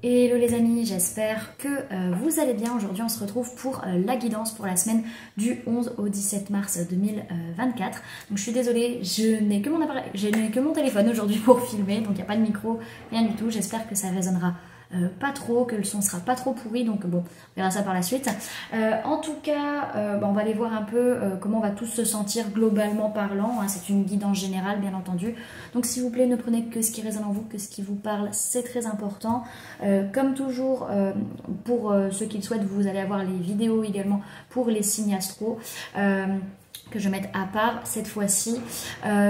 Hello les amis, j'espère que vous allez bien. Aujourd'hui on se retrouve pour la guidance pour la semaine du 11 au 17 mars 2024. Donc je suis désolée, je n'ai que mon téléphone aujourd'hui pour filmer, donc il n'y a pas de micro, rien du tout. J'espère que ça résonnera pas trop, que le son sera pas trop pourri, donc bon, on verra ça par la suite. En tout cas, on va aller voir un peu comment on va tous se sentir globalement parlant, hein. C'est une guidance générale bien entendu, donc s'il vous plaît ne prenez que ce qui résonne en vous, que ce qui vous parle, c'est très important. Comme toujours, pour ceux qui le souhaitent, vous allez avoir les vidéos également pour les signes astro, que je mette à part cette fois-ci.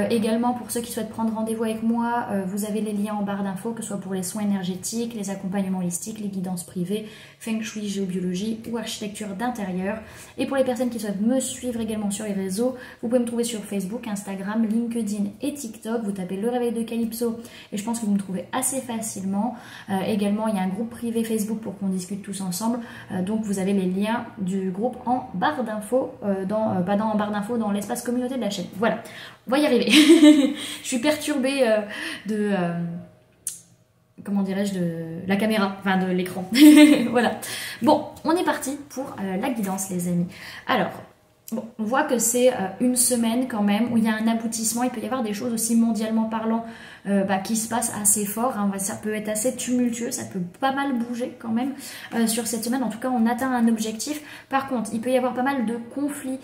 Également pour ceux qui souhaitent prendre rendez-vous avec moi, vous avez les liens en barre d'infos, que ce soit pour les soins énergétiques, les accompagnements holistiques, les guidances privées, feng shui, géobiologie ou architecture d'intérieur. Et pour les personnes qui souhaitent me suivre également sur les réseaux, vous pouvez me trouver sur Facebook, Instagram, LinkedIn et TikTok. Vous tapez le réveil de Calypso et je pense que vous me trouvez assez facilement. Également, il y a un groupe privé Facebook pour qu'on discute tous ensemble. Donc vous avez les liens du groupe en barre d'infos, en barre d'infos, dans l'espace communauté de la chaîne. Voilà, on va y arriver. Je suis perturbée comment dirais-je, de la caméra, enfin de l'écran. Voilà. Bon, on est parti pour la guidance les amis. Alors, bon, on voit que c'est une semaine quand même où il y a un aboutissement. Il peut y avoir des choses aussi mondialement parlant qui se passent assez fort, hein. Ça peut être assez tumultueux, ça peut pas mal bouger quand même sur cette semaine. En tout cas, on atteint un objectif. Par contre, il peut y avoir pas mal de conflits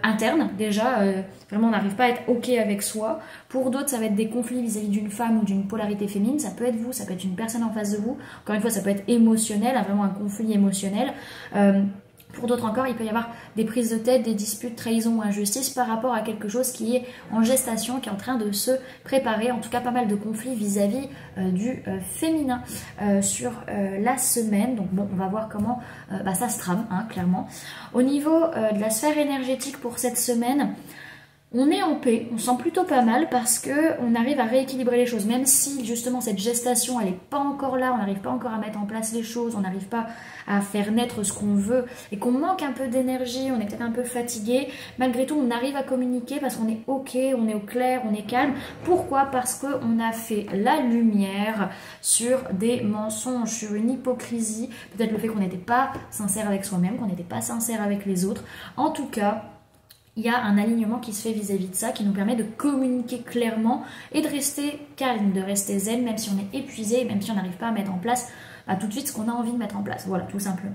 internes. Déjà, vraiment, on n'arrive pas à être OK avec soi. Pour d'autres, ça va être des conflits vis-à-vis d'une femme ou d'une polarité féminine. Ça peut être vous, ça peut être une personne en face de vous. Encore une fois, ça peut être émotionnel, hein, vraiment un conflit émotionnel. Pour d'autres encore, il peut y avoir des prises de tête, des disputes, trahisons ou injustices par rapport à quelque chose qui est en gestation, qui est en train de se préparer. En tout cas, pas mal de conflits vis-à-vis du féminin sur la semaine. Donc bon, on va voir comment ça se trame, hein, clairement. Au niveau de la sphère énergétique pour cette semaine, on est en paix, on sent plutôt pas mal parce qu'on arrive à rééquilibrer les choses. Même si justement cette gestation elle n'est pas encore là, on n'arrive pas encore à mettre en place les choses, on n'arrive pas à faire naître ce qu'on veut et qu'on manque un peu d'énergie, on est peut-être un peu fatigué. Malgré tout, on arrive à communiquer parce qu'on est OK, on est au clair, on est calme. Pourquoi? Parce qu'on a fait la lumière sur des mensonges, sur une hypocrisie, peut-être le fait qu'on n'était pas sincère avec soi-même, qu'on n'était pas sincère avec les autres. En tout cas, il y a un alignement qui se fait vis-à-vis de ça, qui nous permet de communiquer clairement et de rester calme, de rester zen, même si on est épuisé, même si on n'arrive pas à mettre en place tout de suite ce qu'on a envie de mettre en place. Voilà, tout simplement.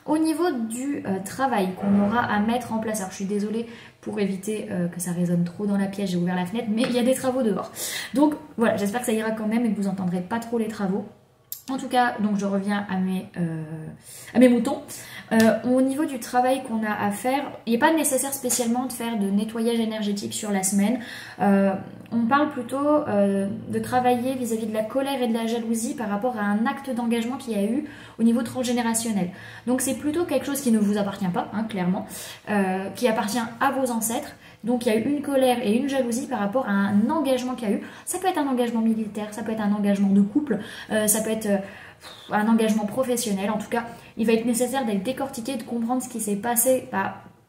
Au niveau du travail qu'on aura à mettre en place, alors je suis désolée pour éviter que ça résonne trop dans la pièce, j'ai ouvert la fenêtre, mais il y a des travaux dehors. Donc voilà, j'espère que ça ira quand même et que vous n'entendrez pas trop les travaux. En tout cas, donc je reviens à mes moutons. Au niveau du travail qu'on a à faire, il n'est pas nécessaire spécialement de faire de nettoyage énergétique sur la semaine. On parle plutôt de travailler vis-à-vis de la colère et de la jalousie par rapport à un acte d'engagement qu'il y a eu au niveau transgénérationnel. Donc c'est plutôt quelque chose qui ne vous appartient pas, hein, clairement, qui appartient à vos ancêtres. Donc il y a eu une colère et une jalousie par rapport à un engagement qu'il y a eu. Ça peut être un engagement militaire, ça peut être un engagement de couple, ça peut être un engagement professionnel. En tout cas, il va être nécessaire d'être décortiqué, de comprendre ce qui s'est passé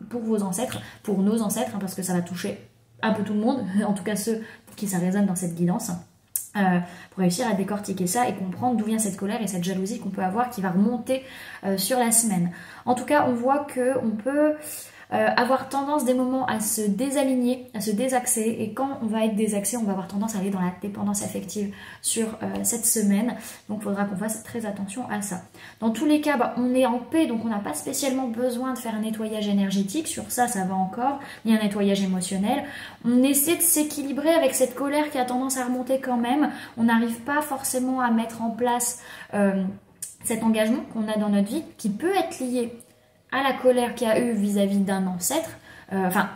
pour vos ancêtres, pour nos ancêtres, hein, parce que ça va toucher un peu tout le monde, en tout cas ceux pour qui ça résonne dans cette guidance. Pour réussir à décortiquer ça et comprendre d'où vient cette colère et cette jalousie qu'on peut avoir qui va remonter sur la semaine. En tout cas, on voit qu'on peut avoir tendance des moments à se désaligner, à se désaxer, et quand on va être désaxé, on va avoir tendance à aller dans la dépendance affective sur cette semaine. Donc il faudra qu'on fasse très attention à ça. Dans tous les cas, on est en paix, donc on n'a pas spécialement besoin de faire un nettoyage énergétique. Sur ça, ça va encore. Il y a un nettoyage émotionnel. On essaie de s'équilibrer avec cette colère qui a tendance à remonter quand même. On n'arrive pas forcément à mettre en place cet engagement qu'on a dans notre vie, qui peut être lié à la colère qu'il y a eu vis-à-vis d'un ancêtre,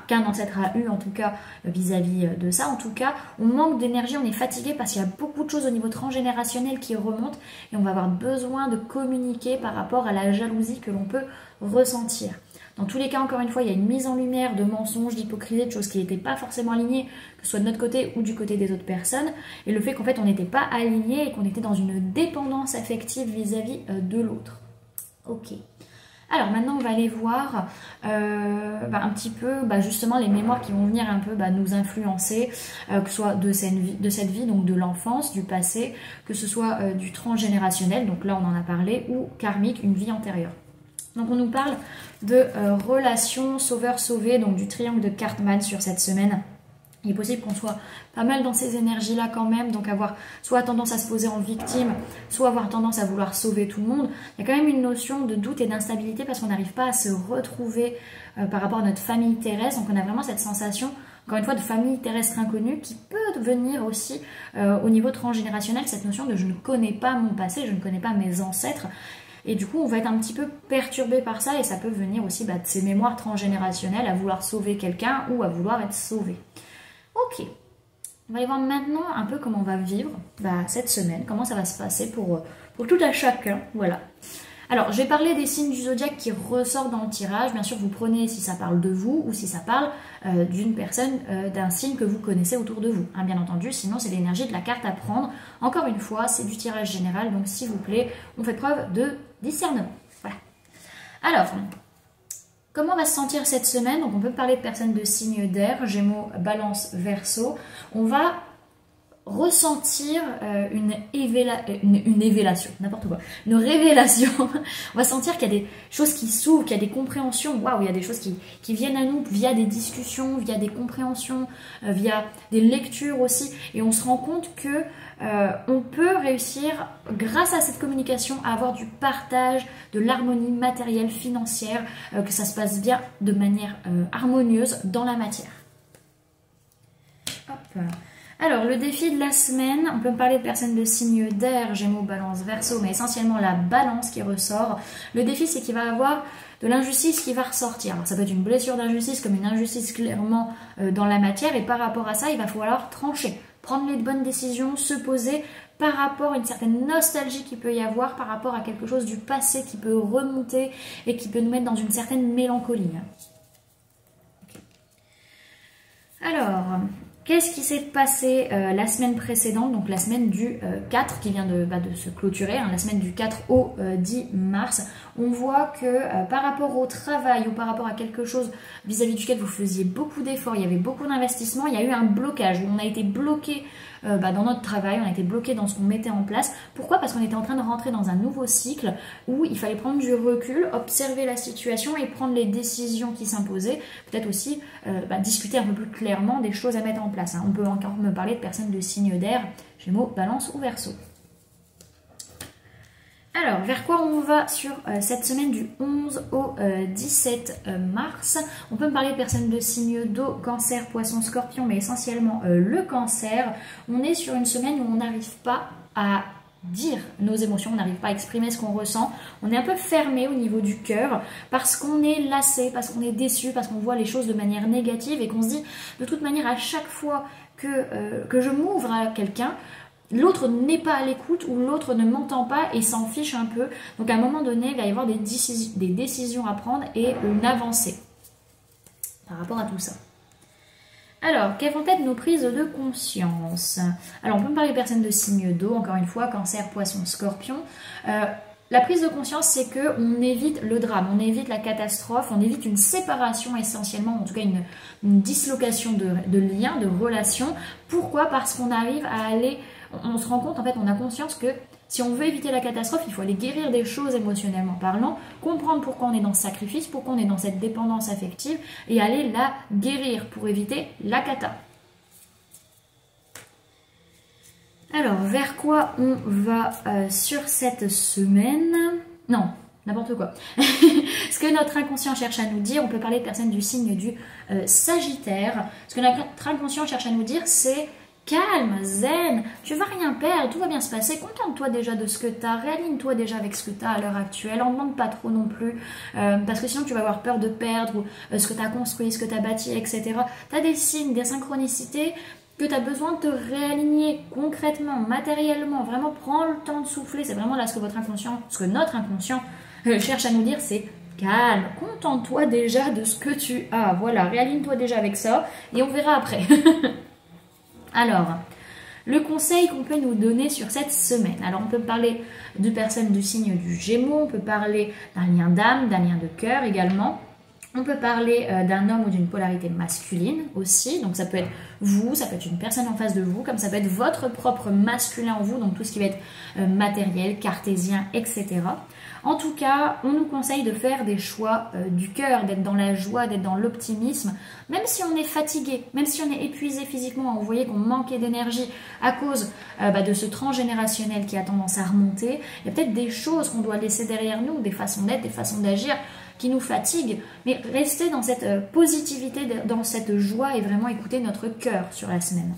qu'un ancêtre a eu en tout cas vis-à-vis de ça. En tout cas, on manque d'énergie, on est fatigué parce qu'il y a beaucoup de choses au niveau transgénérationnel qui remontent et on va avoir besoin de communiquer par rapport à la jalousie que l'on peut ressentir. Dans tous les cas, encore une fois, il y a une mise en lumière de mensonges, d'hypocrisie, de choses qui n'étaient pas forcément alignées, que ce soit de notre côté ou du côté des autres personnes, et le fait qu'en fait on n'était pas alignés et qu'on était dans une dépendance affective vis-à-vis de l'autre. Ok. Alors maintenant, on va aller voir un petit peu justement les mémoires qui vont venir un peu nous influencer, que ce soit de cette vie, donc de l'enfance, du passé, que ce soit du transgénérationnel, donc là on en a parlé, ou karmique, une vie antérieure. Donc on nous parle de relations sauveur-sauvé, donc du triangle de Cartman sur cette semaine. Il est possible qu'on soit pas mal dans ces énergies-là quand même, donc avoir soit tendance à se poser en victime, soit avoir tendance à vouloir sauver tout le monde. Il y a quand même une notion de doute et d'instabilité parce qu'on n'arrive pas à se retrouver par rapport à notre famille terrestre. Donc on a vraiment cette sensation, encore une fois, de famille terrestre inconnue qui peut venir aussi au niveau transgénérationnel, cette notion de je ne connais pas mon passé, je ne connais pas mes ancêtres. Et du coup, on va être un petit peu perturbé par ça et ça peut venir aussi de ces mémoires transgénérationnelles à vouloir sauver quelqu'un ou à vouloir être sauvé. Ok, on va aller voir maintenant un peu comment on va vivre cette semaine, comment ça va se passer pour tout à chacun, voilà. Alors, j'ai parlé des signes du zodiaque qui ressortent dans le tirage. Bien sûr, vous prenez si ça parle de vous ou si ça parle d'une personne, d'un signe que vous connaissez autour de vous. Hein, bien entendu, sinon c'est l'énergie de la carte à prendre. Encore une fois, c'est du tirage général, donc s'il vous plaît, on fait preuve de discernement. Voilà. Alors, comment on va se sentir cette semaine? Donc on peut parler de personnes de signes d'air, Gémeaux, Balance, Verseau. On va ressentir une révélation. On va sentir qu'il y a des choses qui s'ouvrent, qu'il y a des compréhensions. Waouh, il y a des choses qui viennent à nous via des discussions, via des compréhensions, via des lectures aussi. Et on se rend compte que on peut réussir, grâce à cette communication, à avoir du partage, de l'harmonie matérielle, financière, que ça se passe bien de manière harmonieuse dans la matière. Hop. Alors, le défi de la semaine, on peut me parler de personnes de signes d'air, Gémeaux, Balance, Verseau, mais essentiellement la Balance qui ressort. Le défi, c'est qu'il va y avoir de l'injustice qui va ressortir. Alors, ça peut être une blessure d'injustice comme une injustice clairement dans la matière, et par rapport à ça, il va falloir trancher, prendre les bonnes décisions, se poser par rapport à une certaine nostalgie qu'il peut y avoir, par rapport à quelque chose du passé qui peut remonter et qui peut nous mettre dans une certaine mélancolie. Okay. Alors, qu'est-ce qui s'est passé la semaine précédente, donc la semaine du 4 qui vient de se clôturer, hein, la semaine du 4 au 10 mars. On voit que par rapport au travail ou par rapport à quelque chose vis-à-vis duquel vous faisiez beaucoup d'efforts, il y avait beaucoup d'investissements, il y a eu un blocage où on a été bloqué dans notre travail, on a été bloqué dans ce qu'on mettait en place. Pourquoi? Parce qu'on était en train de rentrer dans un nouveau cycle où il fallait prendre du recul, observer la situation et prendre les décisions qui s'imposaient. Peut-être aussi discuter un peu plus clairement des choses à mettre en place. Hein. On peut encore me parler de personnes de signes d'air, Gémeaux, Balance ou Verseau. Alors, vers quoi on va sur cette semaine du 11 au 17 mars? On peut me parler de personnes de signes d'eau, Cancer, Poisson, Scorpion, mais essentiellement le Cancer. On est sur une semaine où on n'arrive pas à dire nos émotions, on n'arrive pas à exprimer ce qu'on ressent. On est un peu fermé au niveau du cœur parce qu'on est lassé, parce qu'on est déçu, parce qu'on voit les choses de manière négative et qu'on se dit de toute manière à chaque fois que je m'ouvre à quelqu'un, l'autre n'est pas à l'écoute ou l'autre ne m'entend pas et s'en fiche un peu. Donc à un moment donné, il va y avoir des décisions à prendre et une avancée par rapport à tout ça. Alors, quelles vont être nos prises de conscience? Alors, on peut me parler de personnes de signes d'eau, encore une fois, Cancer, Poisson, Scorpion. La prise de conscience, c'est qu'on évite le drame, on évite la catastrophe, on évite une séparation essentiellement, en tout cas une dislocation de liens, de relations. Pourquoi? Parce qu'on arrive à aller... On se rend compte, en fait, on a conscience que si on veut éviter la catastrophe, il faut aller guérir des choses émotionnellement parlant, comprendre pourquoi on est dans ce sacrifice, pourquoi on est dans cette dépendance affective et aller la guérir pour éviter la cata. Alors, vers quoi on va sur cette semaine? Non, n'importe quoi. Ce que notre inconscient cherche à nous dire, on peut parler de personnes du signe du Sagittaire. Ce que notre inconscient cherche à nous dire, c'est... Calme, zen, tu vas rien perdre, tout va bien se passer, contente-toi déjà de ce que tu as, réaligne-toi déjà avec ce que tu as à l'heure actuelle, en demande pas trop non plus, parce que sinon tu vas avoir peur de perdre ce que tu as construit, ce que tu as bâti, etc. Tu as des signes, des synchronicités que tu as besoin de te réaligner concrètement, matériellement, vraiment prends le temps de souffler, c'est vraiment là ce que notre inconscient cherche à nous dire, c'est calme, contente-toi déjà de ce que tu as, voilà, réaligne-toi déjà avec ça, et on verra après. Alors, Le conseil qu'on peut nous donner sur cette semaine. Alors on peut parler de personnes du signe du Gémeaux, on peut parler d'un lien d'âme, d'un lien de cœur également. On peut parler d'un homme ou d'une polarité masculine aussi, donc ça peut être vous, ça peut être une personne en face de vous, comme ça peut être votre propre masculin en vous, donc tout ce qui va être matériel, cartésien, etc. En tout cas, on nous conseille de faire des choix du cœur, d'être dans la joie, d'être dans l'optimisme, même si on est fatigué, même si on est épuisé physiquement, vous voyez qu'on manquait d'énergie à cause de ce transgénérationnel qui a tendance à remonter, il y a peut-être des choses qu'on doit laisser derrière nous, des façons d'être, des façons d'agir, qui nous fatigue, mais rester dans cette positivité, dans cette joie et vraiment écouter notre cœur sur la semaine.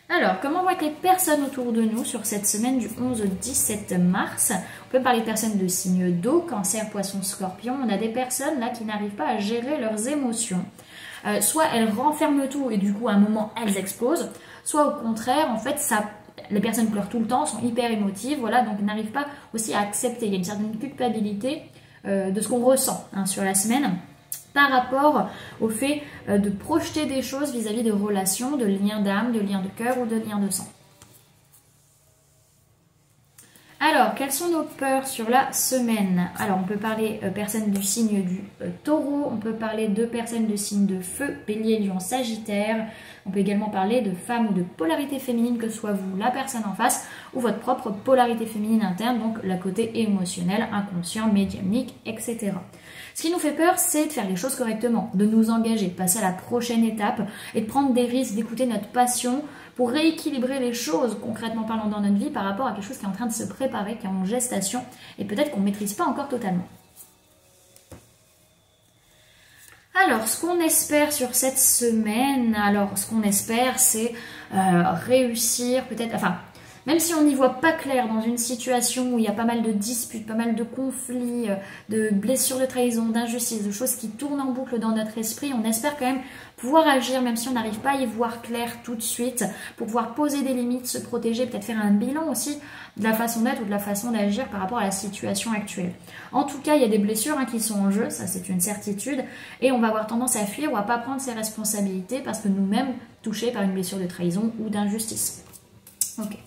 Alors, comment vont être les personnes autour de nous sur cette semaine du 11 au 17 mars? On peut parler de personnes de signe d'eau, cancer, poisson, scorpion. On a des personnes là qui n'arrivent pas à gérer leurs émotions. Soit elles renferment tout et du coup à un moment elles explosent, soit au contraire, en fait, les personnes pleurent tout le temps, sont hyper émotives, voilà, donc n'arrivent pas aussi à accepter. Il y a une certaine culpabilité de ce qu'on ressent sur la semaine par rapport au fait de projeter des choses vis-à-vis de relations, de liens d'âme, de liens de cœur ou de liens de sang. Alors, quelles sont nos peurs sur la semaine? Alors, on peut parler personnes du signe du taureau, on peut parler de personnes de signe de feu, bélier, lion, sagittaire. On peut également parler de femmes ou de polarité féminine, que ce soit vous, la personne en face, ou votre propre polarité féminine interne, donc le côté émotionnel, inconscient, médiumnique, etc. Ce qui nous fait peur, c'est de faire les choses correctement, de nous engager, de passer à la prochaine étape et de prendre des risques, d'écouter notre passion pour rééquilibrer les choses, concrètement parlant, dans notre vie par rapport à quelque chose qui est en train de se préparer, qui est en gestation et peut-être qu'on ne maîtrise pas encore totalement. Alors, ce qu'on espère sur cette semaine, c'est réussir peut-être, même si on n'y voit pas clair dans une situation où il y a pas mal de disputes, pas mal de conflits, de blessures de trahison, d'injustices, de choses qui tournent en boucle dans notre esprit, on espère quand même pouvoir agir, même si on n'arrive pas à y voir clair tout de suite, pour pouvoir poser des limites, se protéger, peut-être faire un bilan aussi de la façon d'être ou de la façon d'agir par rapport à la situation actuelle. En tout cas, il y a des blessures qui sont en jeu, ça c'est une certitude, et on va avoir tendance à fuir ou à pas prendre ses responsabilités parce que nous-mêmes touchés par une blessure de trahison ou d'injustice. Ok.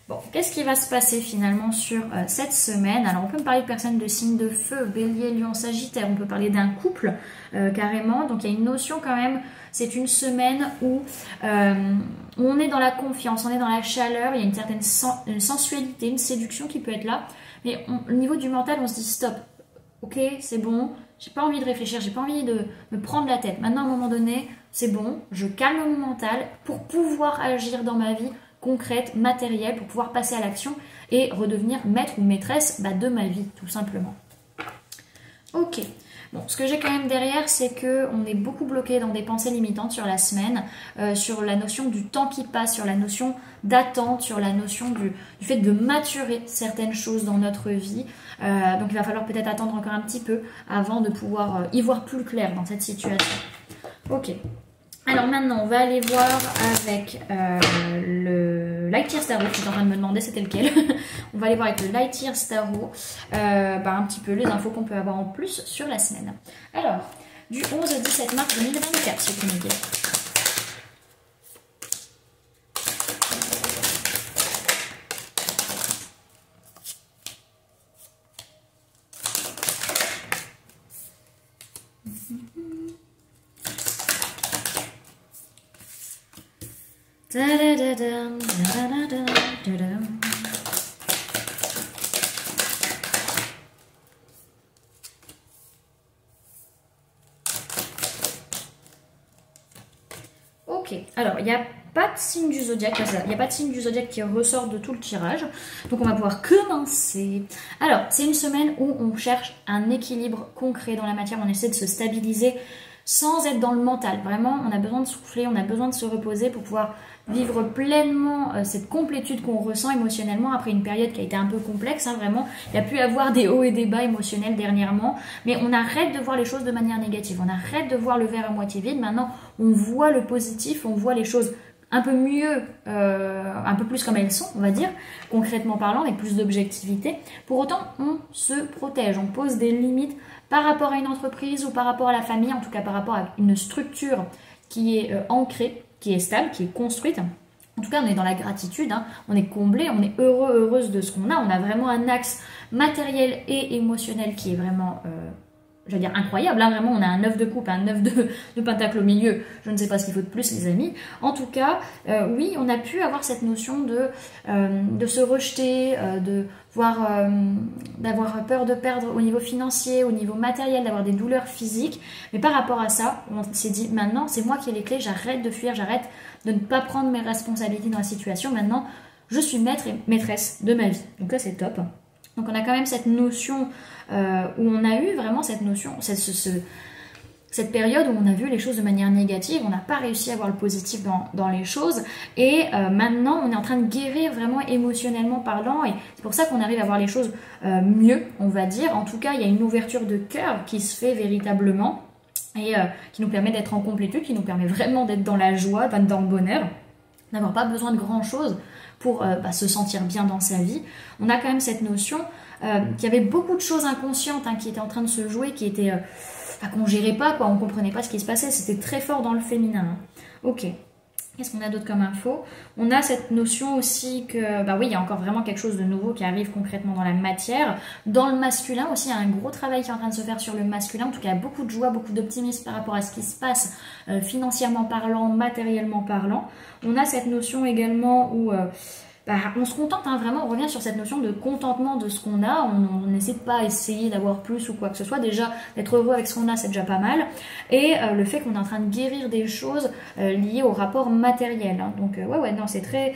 Bon, qu'est-ce qui va se passer finalement sur cette semaine? Alors, on peut me parler de personnes de signes de feu, bélier, lion, sagittaire. On peut parler d'un couple carrément. Donc, il y a une notion quand même. C'est une semaine où on est dans la confiance, on est dans la chaleur. Il y a une certaine sensualité, une séduction qui peut être là. Mais au niveau du mental, on se dit stop. Ok, c'est bon. J'ai pas envie de réfléchir. J'ai pas envie de me prendre la tête. Maintenant, à un moment donné, c'est bon. Je calme mon mental pour pouvoir agir dans ma vie concrète, matérielle, pour pouvoir passer à l'action et redevenir maître ou maîtresse de ma vie, tout simplement. Ok. Bon, ce que j'ai quand même derrière, c'est qu'on est beaucoup bloqué dans des pensées limitantes sur la semaine, sur la notion du temps qui passe, sur la notion d'attente, sur la notion du fait de maturer certaines choses dans notre vie. Donc il va falloir peut-être attendre encore un petit peu avant de pouvoir y voir plus clair dans cette situation. Ok. Alors maintenant, on va aller voir avec le Light Years Tarot. Je suis en train de me demander c'était lequel. On va aller voir avec le Light Years Tarot un petit peu les infos qu'on peut avoir en plus sur la semaine. Alors, du 11 au 17 mars 2024, ce qui me dit. Ok, alors il n'y a pas de signe du zodiaque, il n'y a pas de signe du zodiaque qui ressort de tout le tirage, donc on va pouvoir commencer. Alors, c'est une semaine où on cherche un équilibre concret dans la matière, on essaie de se stabiliser sans être dans le mental. Vraiment, on a besoin de souffler, on a besoin de se reposer pour pouvoir vivre pleinement cette complétude qu'on ressent émotionnellement après une période qui a été un peu complexe, vraiment. Il y a pu avoir des hauts et des bas émotionnels dernièrement, mais on arrête de voir les choses de manière négative, on arrête de voir le verre à moitié vide. Maintenant, on voit le positif, on voit les choses un peu mieux, un peu plus comme elles sont, on va dire, concrètement parlant, avec plus d'objectivité. Pour autant, on se protège, on pose des limites par rapport à une entreprise ou par rapport à la famille, en tout cas par rapport à une structure qui est ancrée. qui est stable, qui est construite. En tout cas, on est dans la gratitude, hein. On est comblé, on est heureux, heureuse de ce qu'on a. On a vraiment un axe matériel et émotionnel qui est vraiment, je veux dire, incroyable. Là, vraiment, on a un 9 de coupe, un 9 de pentacle au milieu. Je ne sais pas ce qu'il faut de plus, les amis. En tout cas, oui, on a pu avoir cette notion de se rejeter, d'avoir peur de perdre au niveau financier, au niveau matériel, d'avoir des douleurs physiques. Mais par rapport à ça, on s'est dit, maintenant, c'est moi qui ai les clés, j'arrête de fuir, j'arrête de ne pas prendre mes responsabilités dans la situation. Maintenant, je suis maître et maîtresse de ma vie. Donc ça, c'est top. Donc on a quand même cette notion où on a eu vraiment cette notion, cette période où on a vu les choses de manière négative, on n'a pas réussi à voir le positif dans les choses, et maintenant on est en train de guérir vraiment émotionnellement parlant, et c'est pour ça qu'on arrive à voir les choses mieux, on va dire. En tout cas, il y a une ouverture de cœur qui se fait véritablement, et qui nous permet d'être en complétude, qui nous permet vraiment d'être dans la joie, dans le bonheur, d'avoir pas besoin de grand chose pour se sentir bien dans sa vie. On a quand même cette notion qu'il y avait beaucoup de choses inconscientes, hein, qui étaient en train de se jouer, qui étaient qu'on ne gérait pas, quoi. On ne comprenait pas ce qui se passait, c'était très fort dans le féminin, hein. Ok, qu'est-ce qu'on a d'autre comme info? On a cette notion aussi que, oui, il y a encore vraiment quelque chose de nouveau qui arrive concrètement dans la matière. Dans le masculin aussi, il y a un gros travail qui est en train de se faire sur le masculin. En tout cas, il y a beaucoup de joie, beaucoup d'optimisme par rapport à ce qui se passe financièrement parlant, matériellement parlant. On a cette notion également où on se contente, hein, vraiment, on revient sur cette notion de contentement de ce qu'on a. On n'essaie de pas essayer d'avoir plus ou quoi que ce soit. Déjà, d'être heureux avec ce qu'on a, c'est déjà pas mal. Et le fait qu'on est en train de guérir des choses liées au rapport matériel, hein. Donc ouais, non, c'est très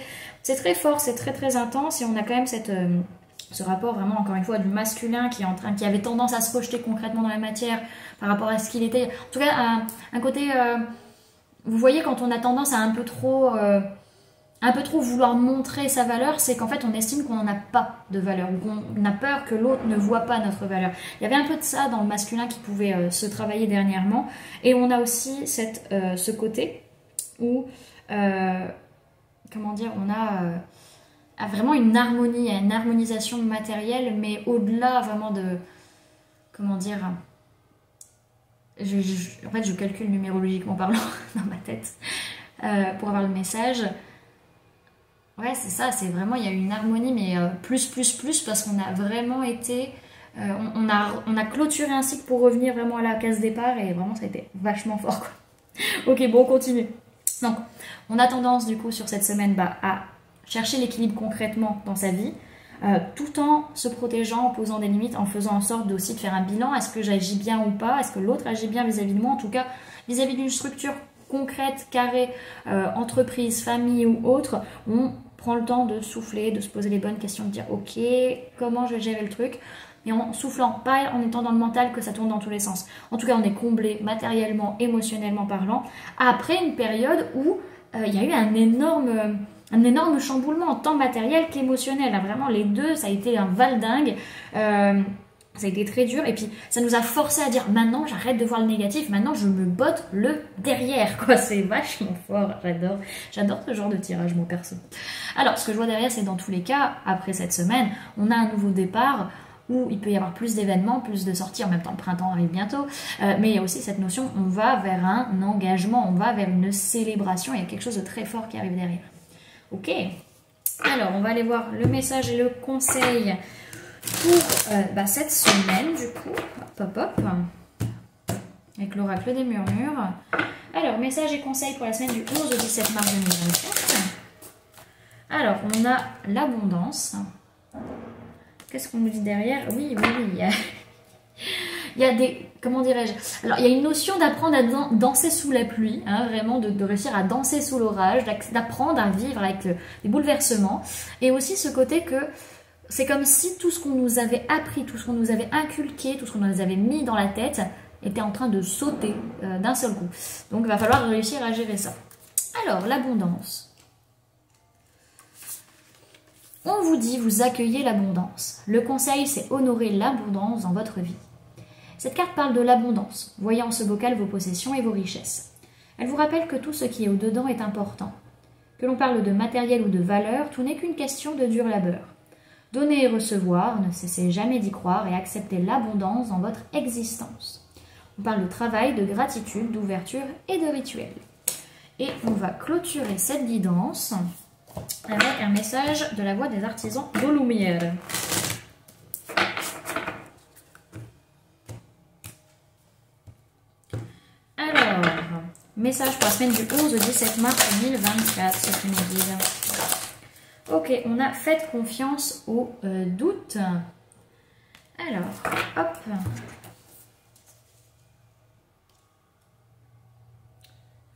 fort, c'est très intense, et on a quand même ce rapport vraiment, encore une fois, du masculin qui avait tendance à se projeter concrètement dans la matière par rapport à ce qu'il était. En tout cas, un côté, vous voyez, quand on a tendance à un peu trop vouloir montrer sa valeur, c'est qu'en fait on estime qu'on n'en a pas de valeur, ou qu'on a peur que l'autre ne voit pas notre valeur. Il y avait un peu de ça dans le masculin qui pouvait se travailler dernièrement. Et on a aussi ce côté où, comment dire, on a vraiment une harmonie, une harmonisation matérielle, mais au-delà vraiment de, comment dire, en fait je calcule numérologiquement parlant dans ma tête pour avoir le message. Ouais, c'est ça, c'est vraiment, il y a eu une harmonie, mais plus, parce qu'on a vraiment été, on a clôturé un cycle pour revenir vraiment à la case départ, et vraiment ça a été vachement fort, quoi. Ok, bon, on continue. Donc, on a tendance du coup sur cette semaine à chercher l'équilibre concrètement dans sa vie, tout en se protégeant, en posant des limites, en faisant en sorte aussi de faire un bilan. Est-ce que j'agis bien ou pas? Est-ce que l'autre agit bien vis-à-vis de moi? En tout cas, vis-à-vis d'une structure concrète, carrée, entreprise, famille ou autre, on prend le temps de souffler, de se poser les bonnes questions, de dire ok, comment je vais gérer le truc, et en soufflant, pas en étant dans le mental que ça tourne dans tous les sens. En tout cas, on est comblé matériellement, émotionnellement parlant, après une période où il y a eu un énorme chamboulement, tant matériel qu'émotionnel. Vraiment, les deux, ça a été un valdingue. Ça a été très dur, et puis ça nous a forcé à dire maintenant j'arrête de voir le négatif, maintenant je me botte le derrière, quoi. C'est vachement fort, j'adore ce genre de tirage, moi perso. Alors ce que je vois derrière, c'est dans tous les cas, après cette semaine, on a un nouveau départ où il peut y avoir plus d'événements, plus de sorties, en même temps le printemps arrive bientôt, mais il y a aussi cette notion, on va vers un engagement, on va vers une célébration, il y a quelque chose de très fort qui arrive derrière. Ok, alors on va aller voir le message et le conseil pour cette semaine, du coup, hop, avec l'oracle des murmures. Alors, message et conseil pour la semaine du 11 au 17 mars 2024. Alors, on a l'abondance. Qu'est-ce qu'on nous dit derrière? Oui, il y a des, comment dirais-je, alors il y a une notion d'apprendre à danser sous la pluie, hein, vraiment de réussir à danser sous l'orage, d'apprendre à vivre avec les bouleversements, et aussi ce côté que c'est comme si tout ce qu'on nous avait appris, tout ce qu'on nous avait inculqué, tout ce qu'on nous avait mis dans la tête était en train de sauter d'un seul coup. Donc il va falloir réussir à gérer ça. Alors, l'abondance. On vous dit, vous accueillez l'abondance. Le conseil, c'est honorer l'abondance dans votre vie. Cette carte parle de l'abondance. Voyez en ce bocal vos possessions et vos richesses. Elle vous rappelle que tout ce qui est au-dedans est important. Que l'on parle de matériel ou de valeur, tout n'est qu'une question de dur labeur. Donner et recevoir, ne cessez jamais d'y croire et acceptez l'abondance dans votre existence. On parle de travail, de gratitude, d'ouverture et de rituel. Et on va clôturer cette guidance avec un message de la voix des artisans de lumière. Alors, message pour la semaine du 11 au 17 mars 2024, ce qui nous dit. Ok, on a fait confiance au doute. Alors, hop.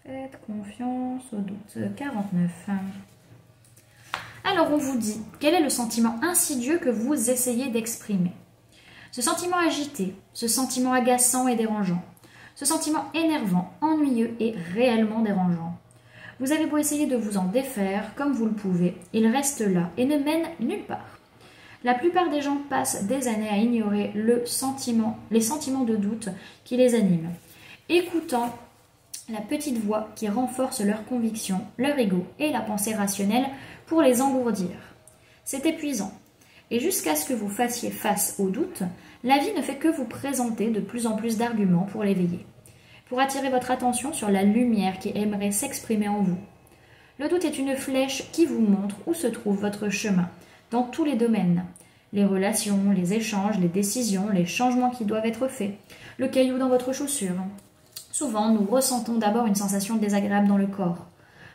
Faites confiance au doute. 49. Alors, on vous dit, quel est le sentiment insidieux que vous essayez d'exprimer? Ce sentiment agité, ce sentiment agaçant et dérangeant, ce sentiment énervant, ennuyeux et réellement dérangeant. Vous avez beau essayer de vous en défaire comme vous le pouvez, il reste là et ne mène nulle part. La plupart des gens passent des années à ignorer les sentiments de doute qui les animent, écoutant la petite voix qui renforce leurs convictions, leur ego et la pensée rationnelle pour les engourdir. C'est épuisant. Et jusqu'à ce que vous fassiez face au doute, la vie ne fait que vous présenter de plus en plus d'arguments pour l'éveiller, pour attirer votre attention sur la lumière qui aimerait s'exprimer en vous. Le doute est une flèche qui vous montre où se trouve votre chemin, dans tous les domaines. Les relations, les échanges, les décisions, les changements qui doivent être faits, le caillou dans votre chaussure. Souvent, nous ressentons d'abord une sensation désagréable dans le corps.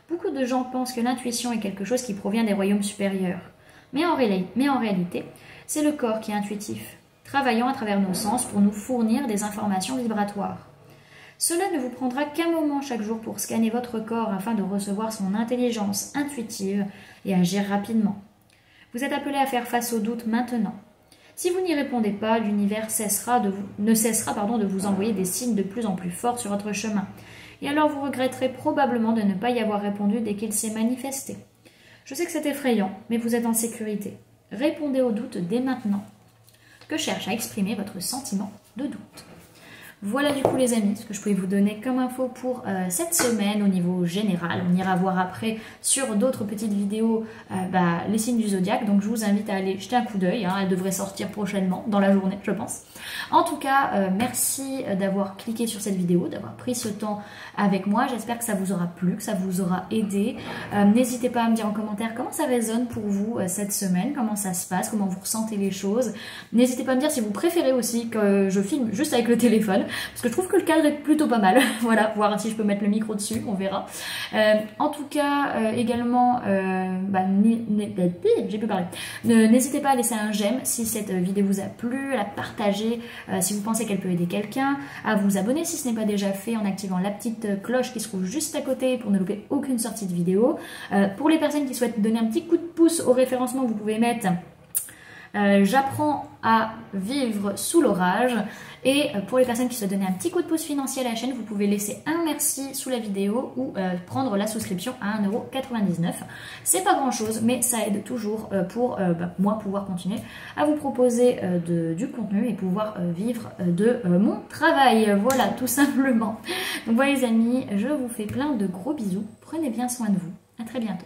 Beaucoup de gens pensent que l'intuition est quelque chose qui provient des royaumes supérieurs. Mais en réalité, c'est le corps qui est intuitif, travaillant à travers nos sens pour nous fournir des informations vibratoires. Cela ne vous prendra qu'un moment chaque jour pour scanner votre corps afin de recevoir son intelligence intuitive et agir rapidement. Vous êtes appelé à faire face au doute maintenant. Si vous n'y répondez pas, l'univers ne cessera de vous envoyer des signes de plus en plus forts sur votre chemin. Et alors vous regretterez probablement de ne pas y avoir répondu dès qu'il s'est manifesté. Je sais que c'est effrayant, mais vous êtes en sécurité. Répondez au doute dès maintenant. Que cherche à exprimer votre sentiment de doute? Voilà du coup les amis, ce que je pouvais vous donner comme info pour cette semaine au niveau général. On ira voir après sur d'autres petites vidéos les signes du zodiaque. Donc je vous invite à aller jeter un coup d'œil. Hein, elle devrait sortir prochainement, dans la journée je pense. En tout cas, merci d'avoir cliqué sur cette vidéo, d'avoir pris ce temps avec moi. J'espère que ça vous aura plu, que ça vous aura aidé. N'hésitez pas à me dire en commentaire comment ça résonne pour vous cette semaine, comment ça se passe, comment vous ressentez les choses. N'hésitez pas à me dire si vous préférez aussi que je filme juste avec le téléphone. Parce que je trouve que le cadre est plutôt pas mal. Voilà, voir si je peux mettre le micro dessus, on verra. En tout cas, également, j'ai pu parler. N'hésitez pas à laisser un j'aime si cette vidéo vous a plu, à la partager si vous pensez qu'elle peut aider quelqu'un, à vous abonner si ce n'est pas déjà fait en activant la petite cloche qui se trouve juste à côté pour ne louper aucune sortie de vidéo. Pour les personnes qui souhaitent donner un petit coup de pouce au référencement, vous pouvez mettre j'apprends à vivre sous l'orage. Et pour les personnes qui souhaitent donner un petit coup de pouce financier à la chaîne, vous pouvez laisser un merci sous la vidéo ou prendre la souscription à 1,99 €. C'est pas grand chose, mais ça aide toujours pour moi pouvoir continuer à vous proposer du contenu et pouvoir vivre de mon travail. Voilà, tout simplement. Donc voilà les amis, je vous fais plein de gros bisous. Prenez bien soin de vous. À très bientôt.